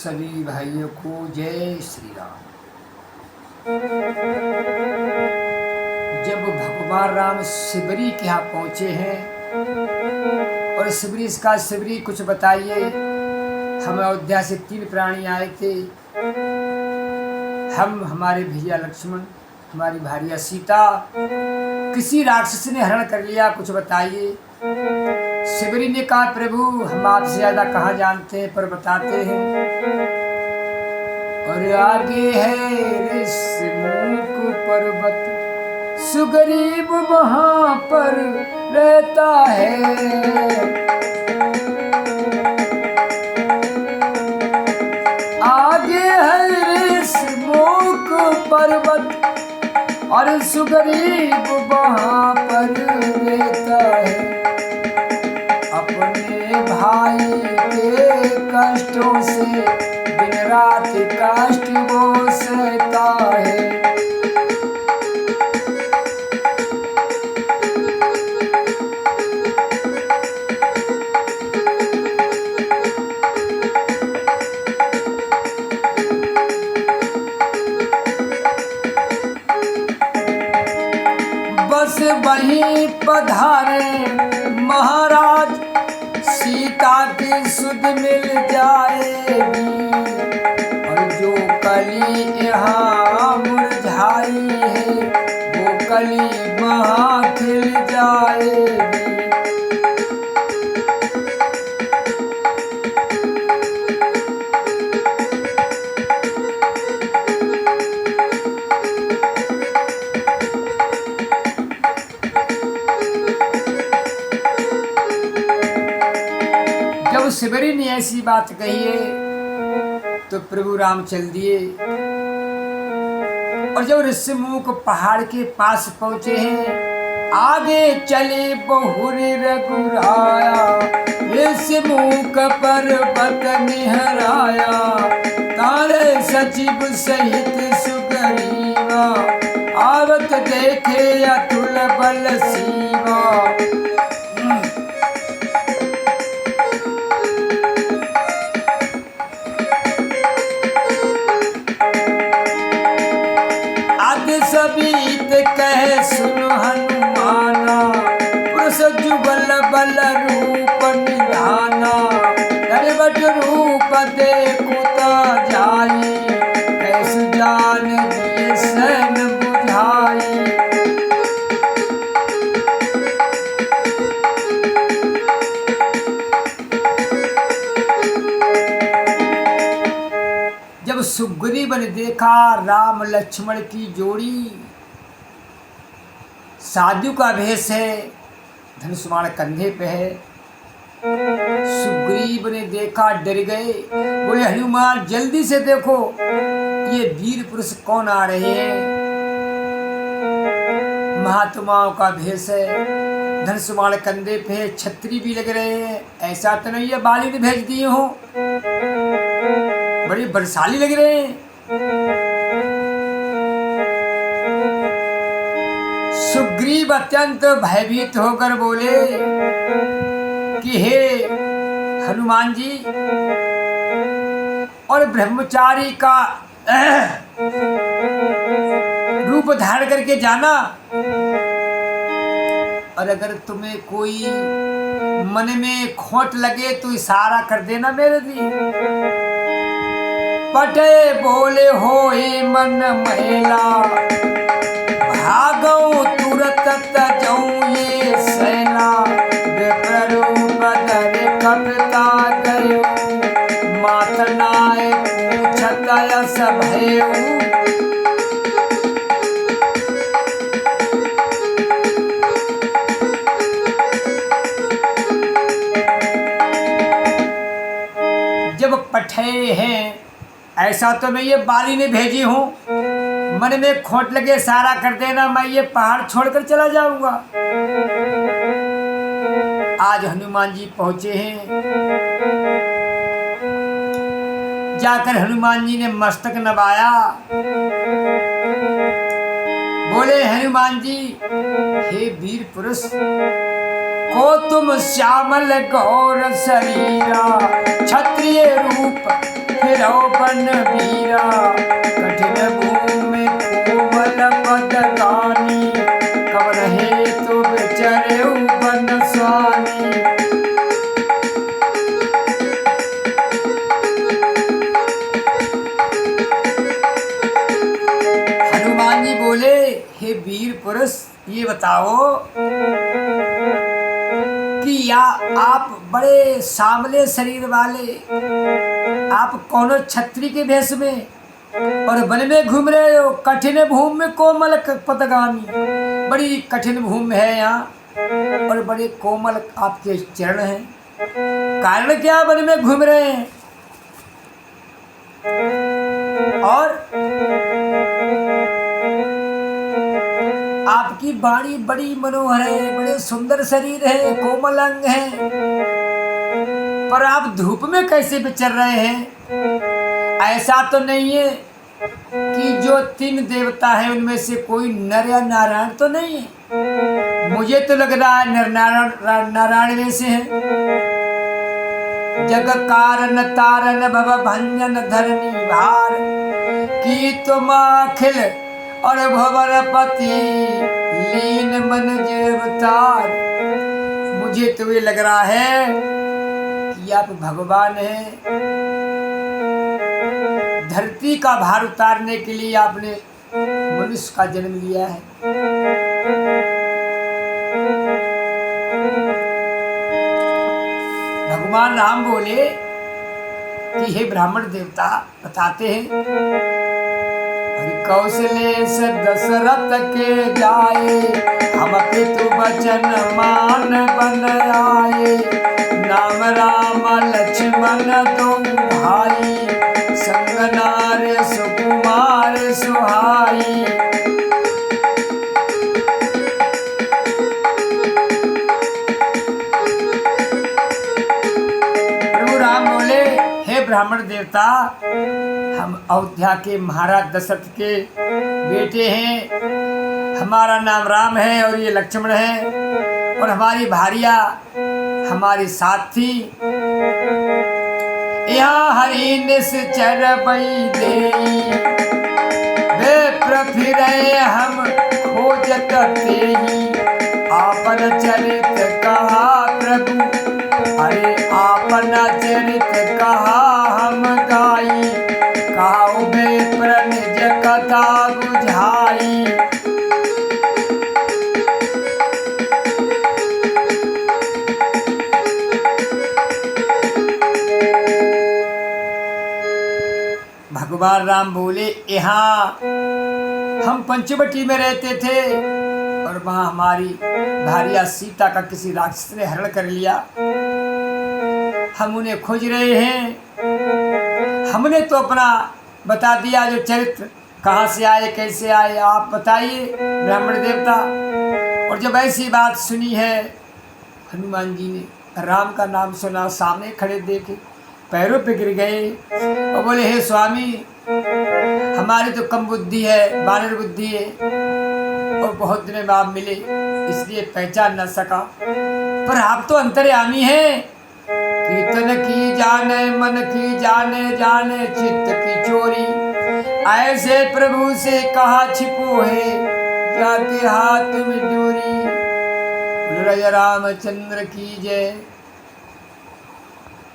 सभी भाइयों को जय श्री राम। जब भगवान राम शिवरी के यहाँ पहुँचे हैं और शिवरी कुछ बताइए। हम अयोध्या से 3 प्राणी आए थे, हम, हमारे भैया लक्ष्मण, हमारी भारिया सीता, किसी राक्षस ने हरण कर लिया, कुछ बताइए। शिवरी ने कहा, प्रभु हम आपसे ज्यादा कहाँ जानते हैं, पर बताते हैं। और आगे है ऋषिमुख पर्वत, सुग्रीव वहां पर रहता है। आगे है ऋषिमुख पर्वत और सुग्रीव वहां पर रहता है। अपने भाई के कष्टों से दिन रात कष्ट वो सहता है। बस वहीं पधारे महाराज, सीता की सुध मिल जाएगी। और जो कली यहाँ मुरझाई है, वो कली वहाँ खिल जाएगी। जब शिवरी ने ऐसी बात कही है तो प्रभु राम चल दिए। और जब ऋषिमुख पहाड़ के पास पहुंचे हैं, आगे चले बहुर रघुराया। ऋषिमुख पर्वत निहराया, तारे सचिव सहित सुग्रीवा। आवत देखे अतुल बल सीमा। सबीत कहे सुन हनुमाना, पुरुष जुगल बल रूप निधाना। दरबट रूप देखुता जाई, कैसु जान दिए सन बुझाई। जब सुग्रीव ने देखा राम लक्ष्मण की जोड़ी, साधु का भेष है, धनुष्मान कंधे पे है। सुग्रीव ने देखा, डर गए, बोले हनुमान जल्दी से देखो ये वीर पुरुष कौन आ रहे हैं। महात्माओं का भेष है, धनुष्मान कंधे पे है, छतरी भी लग रहे हैं। ऐसा तो नहीं है बाली ने भेज दिए हो, बड़ी बलशाली लग रहे हैं। सुग्रीव अत्यंत भयभीत होकर बोले कि हे हनुमान जी, और ब्रह्मचारी का रूप धारण करके जाना, और अगर तुम्हें कोई मन में खोट लगे तो इशारा कर देना मेरे लिए। पटे बोले होए मन महिला, भागो तुरत तजऊं ये सेना। विप्ररूप धर कपता गयो, मातनाए पूछत यस भयऊ। जब पठे हैं, ऐसा तो मैं ये बाली ने भेजी हूँ, मन में खोट लगे सारा कर देना, मैं ये पहाड़ छोड़कर चला जाऊंगा। आज हनुमान जी पहुंचे हैं, जाकर हनुमान जी ने मस्तक नवाया। बोले हनुमान जी, हे वीर पुरुष, को तुम श्यामल गौर शरीरा, क्षत्रिय रूप फिर चौपन वीरा कठिन भूमि कोमल पदगानी कब रहे तो बेचरे बन स्वामी। हनुमान जी बोले, हे वीर पुरुष, ये बताओ कि या आप बड़े सांवले शरीर वाले, आप कौनो छत्री के भेष में और वन में घूम रहे हो। कठिन भूमि में कोमल पदगामी, बड़ी कठिन भूमि है यहाँ और बड़े कोमल आपके चरण हैं। कारण क्या वन में घूम रहे हैं? और आपकी वाणी बड़ी मनोहर है, बड़े सुंदर शरीर है, कोमल अंग है, पर आप धूप में कैसे विचर रहे हैं? ऐसा तो नहीं है कि जो 3 देवता हैं उनमें से कोई नर या नारायण तो नहीं है? मुझे तो लग रहा है नर नारायण में से है। जग कारण तारण भव भंजन धरनी भार की तुम अखिल और भवरपति लीन मन जेवतार। मुझे तो ये लग रहा है कि आप भगवान हैं। धरती का भार उतारने के लिए आपने मनुष्य का जन्म लिया है। भगवान राम बोले कि हे ब्राह्मण देवता, बताते हैं कौशलेश दशरथ के जाए हम पितु वचन मान बन आए। नाम राम लक्ष्मण दो भाई संग नार सुकुमार सुहाई। प्रभु राम बोले, हे ब्राह्मण देवता, हम अयोध्या के महाराज दशरथ के बेटे हैं। हमारा नाम राम है और ये लक्ष्मण है और हमारी भारिया हमारी साथ थी। यहाँ हरि निश्चर बई देई वे प्रफिरे हम खोजत तेई। आपन चरित कहा प्रभु, अरे आपन चरित कहा हम गाई। काऊ में प्रणिज कथा बुझाई। भगवान राम बोले, यहाँ हम पंचवटी में रहते थे और वहाँ हमारी भारिया सीता का किसी राक्षस ने हरण कर लिया। हम उन्हें खोज रहे हैं। हमने तो अपना बता दिया जो चरित्र, कहाँ से आए कैसे आए आप बताइए ब्राह्मण देवता। और जब ऐसी बात सुनी है, हनुमान जी ने राम का नाम सुना, सामने खड़े देखे पैरों पे गिर गए और बोले, हे स्वामी, हमारी तो कम बुद्धि है, बानर बुद्धि है और बहुत दिन बाद मिले इसलिए पहचान न सका। पर आप तो अंतर्यामी हैं। कीर्तन की जाने मन की जाने जाने चित्त की चोरी। ऐसे प्रभु से कहा छिपो है जाके हाथ में डोरी। रामचंद्र की जय।